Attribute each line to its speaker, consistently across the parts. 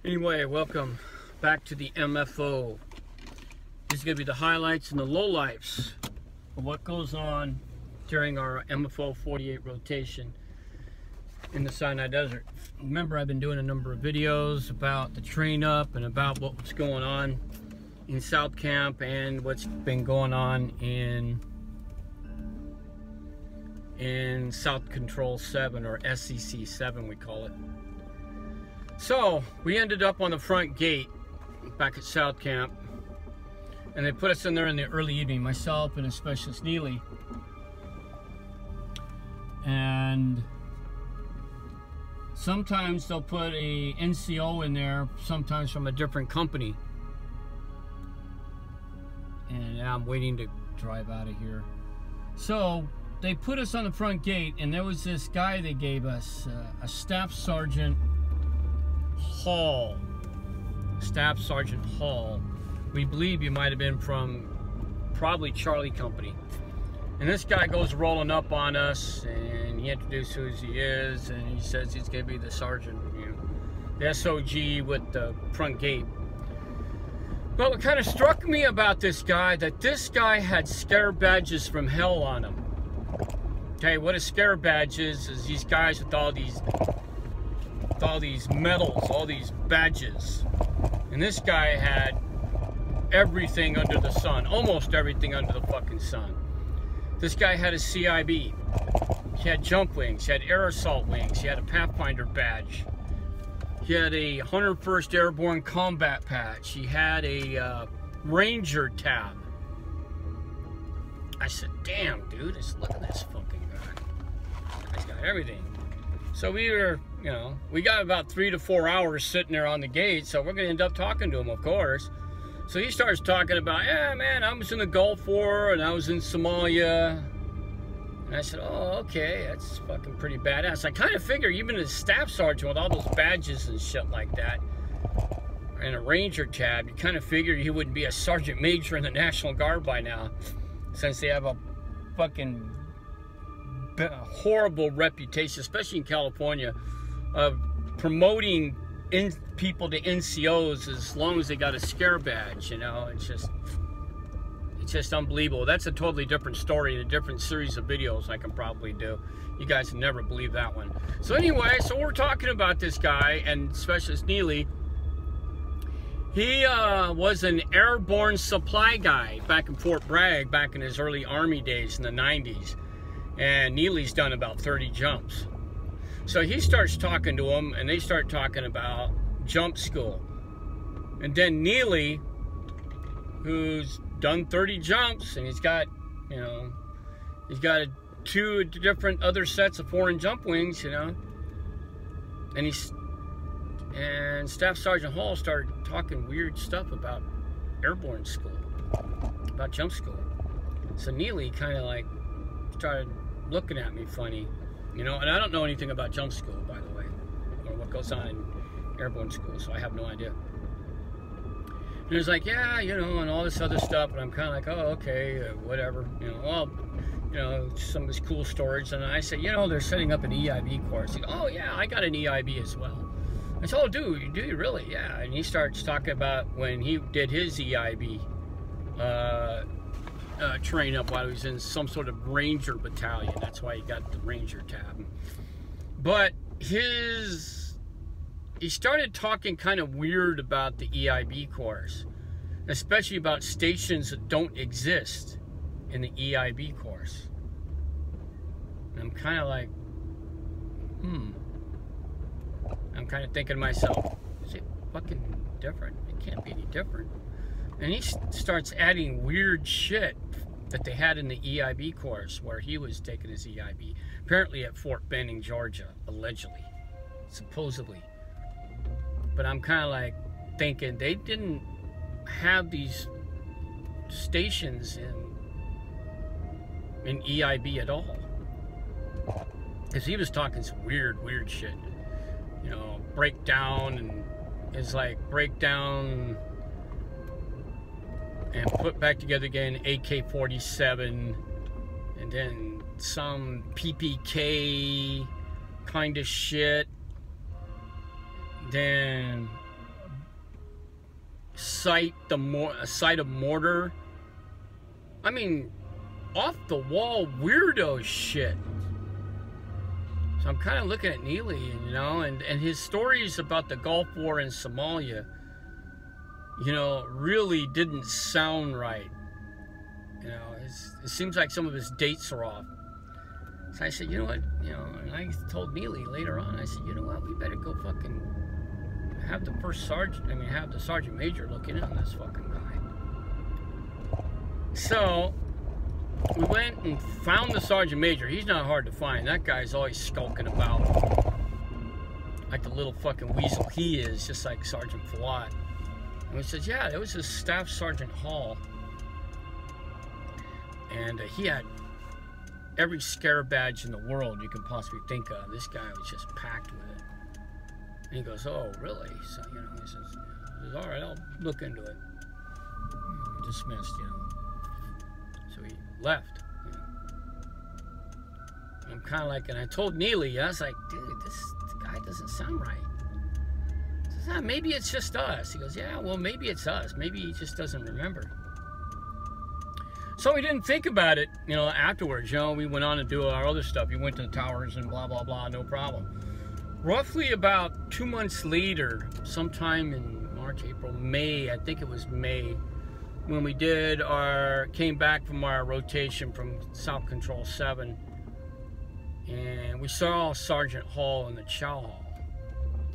Speaker 1: Anyway, welcome back to the MFO. These are going to be the highlights and the lowlights of what goes on during our MFO 48 rotation in the Sinai Desert. Remember, I've been doing a number of videos about the train up and about what's going on in South Camp and what's been going on in South Control 7, or SEC 7 we call it. So we ended up on the front gate back at South Camp, and they put us in there in the early evening, myself and a specialist Neely, and sometimes they'll put a NCO in there, sometimes from a different company. And now I'm waiting to drive out of here. So they put us on the front gate, and there was this guy they gave us, a Staff Sergeant Hall. Staff Sergeant Hall. We believe you might have been from probably Charlie Company. And this guy goes rolling up on us, and he introduces who he is, and he says he's going to be the sergeant, you know, the SOG with the front gate. But what kind of struck me about this guy, that this guy had scare badges from hell on him. Okay, what a scare badge is these guys with all these medals, all these badges. And this guy had everything under the sun, almost everything under the fucking sun. This guy had a CIB, he had jump wings, he had air assault wings, he had a Pathfinder badge, he had a 101st Airborne Combat patch, he had a Ranger tab. I said, damn dude, look at this fucking guy. He's got everything. So we were, you know, we got about 3 to 4 hours sitting there on the gate, so we're gonna end up talking to him, of course. So he starts talking about, yeah, man, I was in the Gulf War and I was in Somalia. And I said, oh, okay, that's fucking pretty badass. I kind of figure, even as staff sergeant with all those badges and shit like that, and a Ranger tab, you kind of figure he wouldn't be a sergeant major in the National Guard by now, since they have a fucking horrible reputation, especially in California, of promoting people to NCOs as long as they got a scare badge. You know, it's just unbelievable. That's a totally different story, a different series of videos I can probably do. You guys would never believe that one. So anyway, so we're talking about this guy, and Specialist Neely. He was an airborne supply guy back in Fort Bragg, back in his early Army days in the 90s. And Neely's done about 30 jumps. So he starts talking to him, and they start talking about jump school. And then Neely, who's done 30 jumps, and he's got, you know, he's got 2 different other sets of foreign jump wings, you know, and Staff Sergeant Hall started talking weird stuff about airborne school, about jump school. So Neely kind of like started looking at me funny, you know, and I don't know anything about jump school, by the way, or what goes on in airborne school, so I have no idea. And he was like, yeah, you know, and all this other stuff, and I'm kind of like, oh, okay, whatever, you know, well, you know, some of this cool storage. And I said, you know, they're setting up an EIB course. He goes, oh yeah, I got an EIB as well. I said, oh, do you really? Yeah. And he starts talking about when he did his EIB train up while he was in some sort of Ranger battalion. That's why he got the Ranger tab. But he started talking kind of weird about the EIB course, especially about stations that don't exist in the EIB course. And I'm kind of like, I'm kind of thinking to myself, is it fucking different? It can't be any different. And he starts adding weird shit that they had in the EIB course where he was taking his EIB. Apparently at Fort Benning, Georgia, allegedly, supposedly. But I'm kind of like thinking they didn't have these stations in EIB at all. Because he was talking some weird shit. You know, breakdown, and it's like breakdown and put back together again, AK-47, and then some PPK kind of shit. Then sight of mortar. I mean, off the wall weirdo shit. So I'm kind of looking at Neely, you know, and his stories about the Gulf War in Somalia, you know, really didn't sound right. You know, it seems like some of his dates are off. So I said, you know what, you know, and I told Neely later on, I said, you know what, we better go fucking have the have the sergeant major looking in on this fucking guy. So we went and found the sergeant major. He's not hard to find. That guy's always skulking about like the little fucking weasel he is, just like Sergeant Fawad. And we said, yeah, it was his Staff Sergeant Hall. And he had every scare badge in the world you can possibly think of. This guy was just packed with it. And he goes, oh, really? So, you know, he says, all right, I'll look into it. Dismissed, you know. So he left. You know. I'm kind of like, and I told Neely, I was like, dude, this guy doesn't sound right. He says, maybe it's just us. He goes, yeah, well, maybe it's us. Maybe he just doesn't remember. So we didn't think about it, you know, afterwards. You know, we went on to do our other stuff. We went to the towers and blah, blah, blah, no problem. Roughly about 2 months later, sometime in March, April, May, I think it was May, when we came back from our rotation from South Control 7, and we saw Sergeant Hall in the chow hall.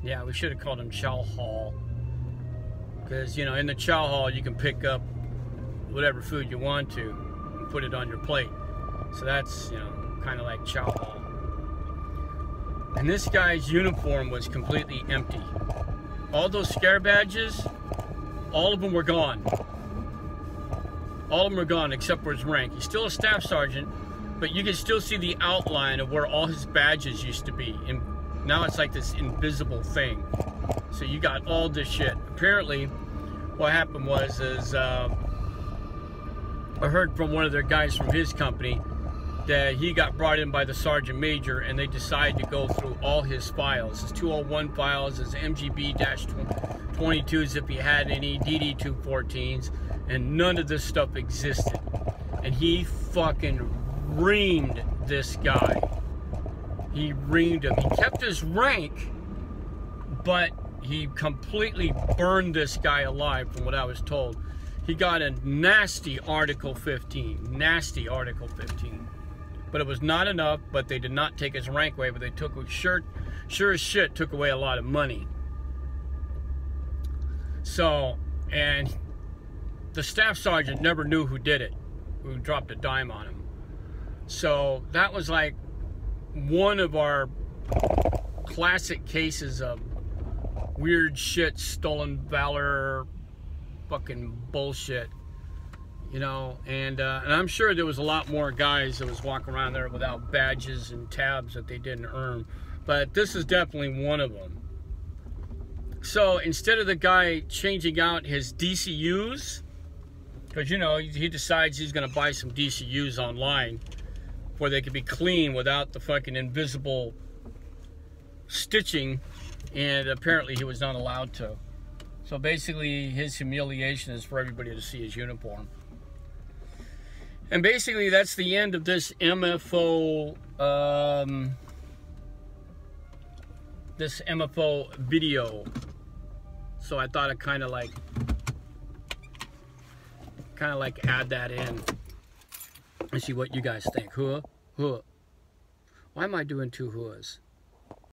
Speaker 1: Yeah, we should have called him Chow Hall, because, you know, in the chow hall you can pick up whatever food you want to and put it on your plate. So that's, you know, kind of like chow hall. And this guy's uniform was completely empty. All those scare badges, all of them were gone. All of them are gone except for his rank. He's still a staff sergeant, but you can still see the outline of where all his badges used to be. And now it's like this invisible thing. So you got all this shit. Apparently, what happened was I heard from one of their guys from his company that he got brought in by the sergeant major, and they decided to go through all his files, his 201 files, his MGB-22s if he had any, DD-214s, and none of this stuff existed. And he fucking reamed this guy. He reamed him. He kept his rank, but he completely burned this guy alive, from what I was told. He got a nasty Article 15. Nasty Article 15. But it was not enough, but they did not take his rank away, but they took, sure as shit, took away a lot of money. So, and the staff sergeant never knew who did it, who dropped a dime on him. So that was like one of our classic cases of weird shit, stolen valor, fucking bullshit, you know. And I'm sure there was a lot more guys that was walking around there without badges and tabs that they didn't earn, but this is definitely one of them. So instead of the guy changing out his DCUs, because, you know, he decides he's going to buy some DCUs online where they could be clean without the fucking invisible stitching, and apparently he was not allowed to. So basically his humiliation is for everybody to see his uniform. And basically that's the end of this MFO video. So I thought I'd kind of like add that in and see what you guys think. Huh? Why am I doing two whoas?